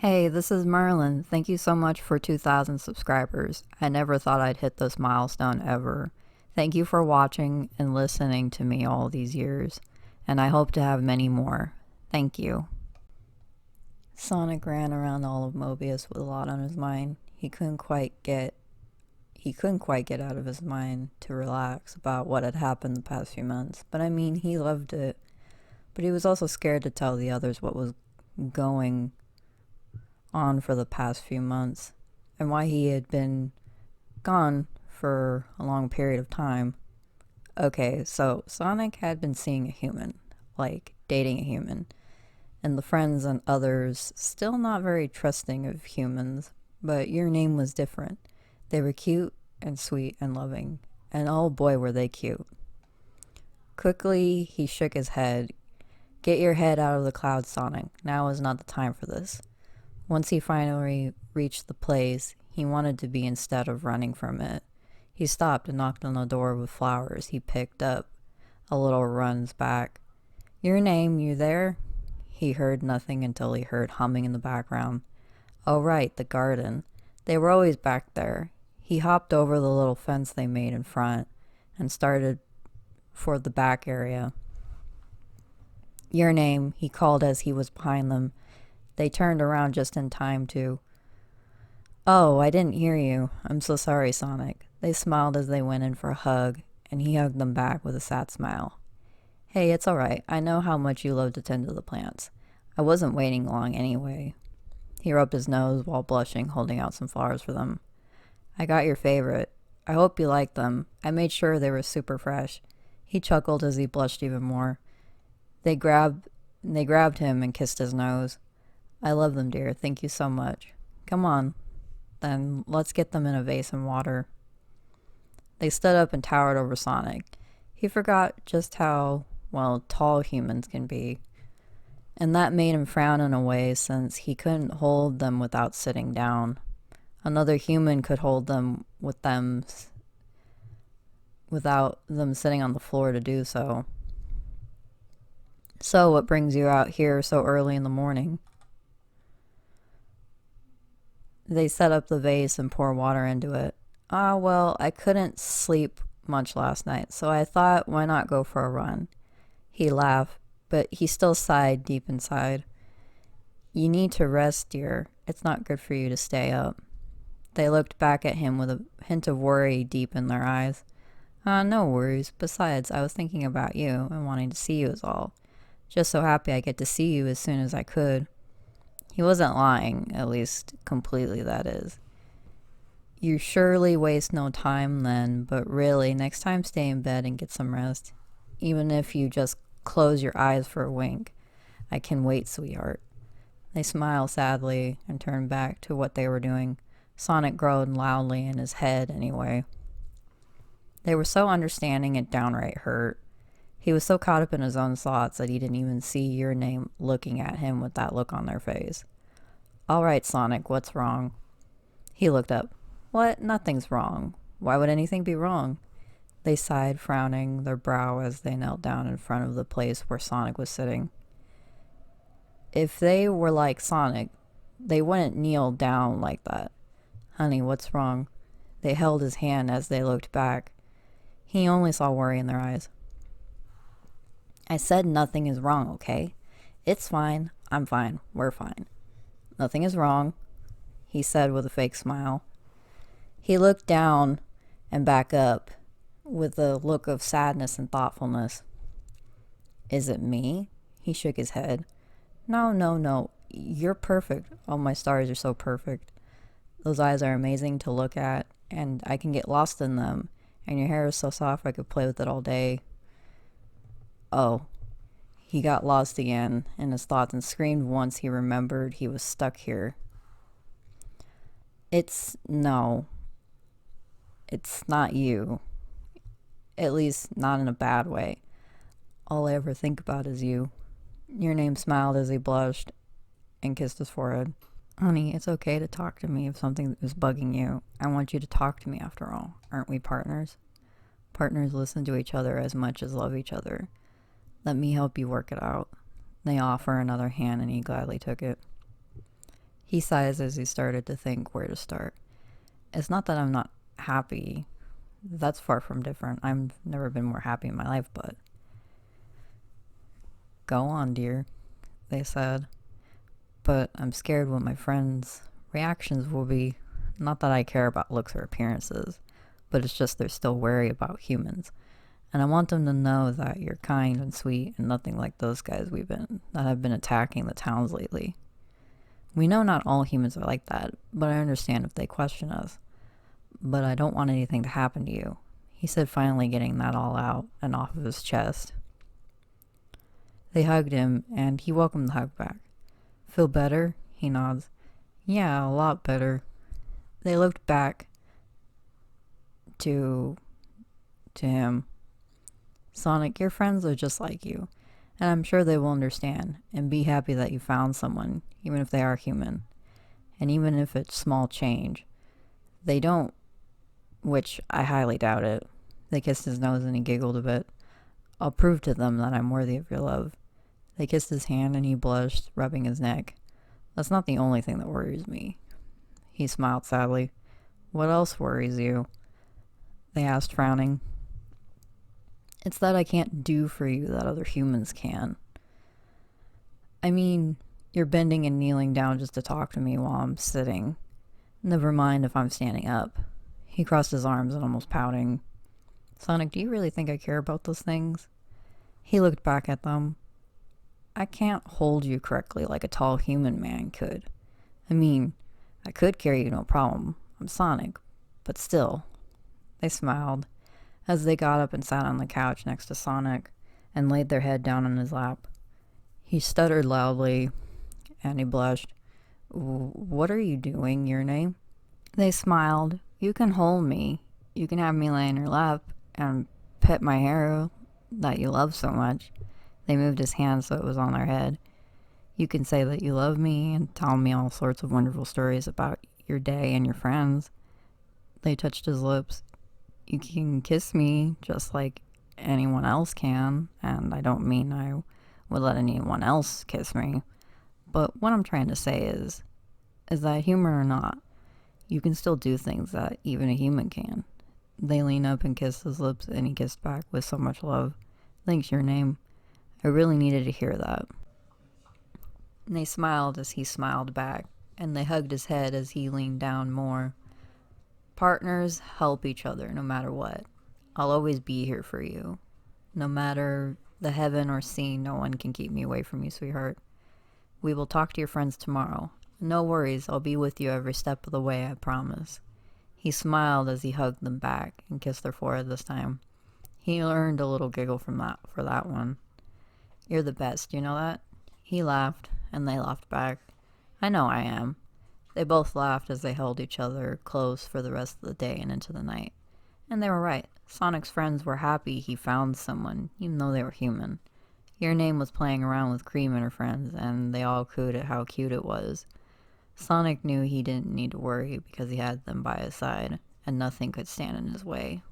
Hey, this is Merlin. Thank you so much for 2,000 subscribers. I never thought I'd hit this milestone ever. Thank you for watching and listening to me all these years, and I hope to have many more. Thank you. Sonic ran around all of Mobius with a lot on his mind. He couldn't quite get out of his mind to relax about what had happened the past few months. But I mean, he loved it. But he was also scared to tell the others what was going on for the past few months and why he had been gone for a long period of time. Okay, so Sonic had been seeing a human, like dating a human, and the friends and others still not very trusting of humans, but your name was different. They were cute and sweet and loving, and oh boy were they cute. Quickly, he shook his head. Get your head out of the clouds, Sonic. Now is not the time for this. Once he finally reached the place he wanted to be instead of running from it, he stopped and knocked on the door with flowers he picked up a little runs back. Your name, you there? He heard nothing until he heard humming in the background. Oh right, the garden. They were always back there. He hopped over the little fence they made in front and started for the back area. Your name, he called as he was behind them. They turned around just in time to... Oh, I didn't hear you. I'm so sorry, Sonic. They smiled as they went in for a hug, and he hugged them back with a sad smile. Hey, it's alright. I know how much you love to tend to the plants. I wasn't waiting long anyway. He rubbed his nose while blushing, holding out some flowers for them. I got your favorite. I hope you like them. I made sure they were super fresh. He chuckled as he blushed even more. They grabbed him and kissed his nose. I love them, dear. Thank you so much. Come on. Then let's get them in a vase and water. They stood up and towered over Sonic. He forgot just how, well, tall humans can be. And that made him frown in a way since he couldn't hold them without sitting down. Another human could hold them without them sitting on the floor to do so. So what brings you out here so early in the morning? They set up the vase and pour water into it. Well, I couldn't sleep much last night, so I thought, why not go for a run? He laughed, but he still sighed deep inside. You need to rest, dear. It's not good for you to stay up. They looked back at him with a hint of worry deep in their eyes. No worries. Besides, I was thinking about you and wanting to see you is all. Just so happy I get to see you as soon as I could. He wasn't lying, at least completely, that is. You surely waste no time then, but really, next time stay in bed and get some rest. Even if you just close your eyes for a wink. I can wait, sweetheart. They smiled sadly and turned back to what they were doing. Sonic groaned loudly in his head anyway. They were so understanding it downright hurt. He was so caught up in his own thoughts that he didn't even see your name looking at him with that look on their face. All right, Sonic, what's wrong? He looked up. What? Nothing's wrong. Why would anything be wrong? They sighed, frowning their brow as they knelt down in front of the place where Sonic was sitting. If they were like Sonic, they wouldn't kneel down like that. Honey, what's wrong? They held his hand as they looked back. He only saw worry in their eyes. I said nothing is wrong, okay? It's fine. I'm fine. We're fine. Nothing is wrong, he said with a fake smile. He looked down and back up with a look of sadness and thoughtfulness. Is it me? He shook his head. No. You're perfect. Oh, my stars, you're so perfect. Those eyes are amazing to look at, and I can get lost in them. And your hair is so soft I could play with it all day. Oh. He got lost again in his thoughts and screamed once he remembered he was stuck here. No. It's not you. At least not in a bad way. All I ever think about is you. Your name smiled as he blushed and kissed his forehead. Honey, it's okay to talk to me if something is bugging you. I want you to talk to me after all. Aren't we partners? Partners listen to each other as much as love each other. Let me help you work it out. They offer another hand and he gladly took it. He sighs as he started to think where to start. It's not that I'm not happy. That's far from different. I've never been more happy in my life, but... Go on, dear, they said. But I'm scared what my friends' reactions will be. Not that I care about looks or appearances, but it's just they're still wary about humans. And I want them to know that you're kind and sweet and nothing like those guys that have been attacking the towns lately. We know not all humans are like that, but I understand if they question us. But I don't want anything to happen to you, he said, finally getting that all out and off of his chest. They hugged him, and he welcomed the hug back. Feel better? He nods. Yeah, a lot better. They looked back to him. Sonic, your friends are just like you, and I'm sure they will understand and be happy that you found someone, even if they are human. And even if it's small change. They don't, which I highly doubt it. They kissed his nose and he giggled a bit. I'll prove to them that I'm worthy of your love. They kissed his hand and he blushed, rubbing his neck. That's not the only thing that worries me. He smiled sadly. What else worries you? They asked, frowning. It's that I can't do for you that other humans can. I mean, you're bending and kneeling down just to talk to me while I'm sitting. Never mind if I'm standing up. He crossed his arms and almost pouting. Sonic, do you really think I care about those things? He looked back at them. I can't hold you correctly like a tall human man could. I mean, I could carry you no problem. I'm Sonic. But still. They smiled as they got up and sat on the couch next to Sonic and laid their head down on his lap. He stuttered loudly and he blushed. What are you doing, your name? They smiled. You can hold me. You can have me lay in your lap and pet my hair that you love so much. They moved his hand so it was on their head. You can say that you love me and tell me all sorts of wonderful stories about your day and your friends. They touched his lips. You can kiss me just like anyone else can, and I don't mean I would let anyone else kiss me. But what I'm trying to say is that human or not, you can still do things that even a human can. They leaned up and kissed his lips, and he kissed back with so much love. Thanks, your name. I really needed to hear that. And they smiled as he smiled back, and they hugged his head as he leaned down more. Partners help each other no matter what. I'll always be here for you. No matter the heaven or sea, no one can keep me away from you, sweetheart. We will talk to your friends tomorrow. No worries, I'll be with you every step of the way, I promise. He smiled as he hugged them back and kissed their forehead this time. He earned a little giggle for that one. You're the best, you know that? He laughed, and they laughed back. I know I am. They both laughed as they held each other close for the rest of the day and into the night. And they were right. Sonic's friends were happy he found someone, even though they were human. Your Name was playing around with Cream and her friends, and they all cooed at how cute it was. Sonic knew he didn't need to worry because he had them by his side, and nothing could stand in his way.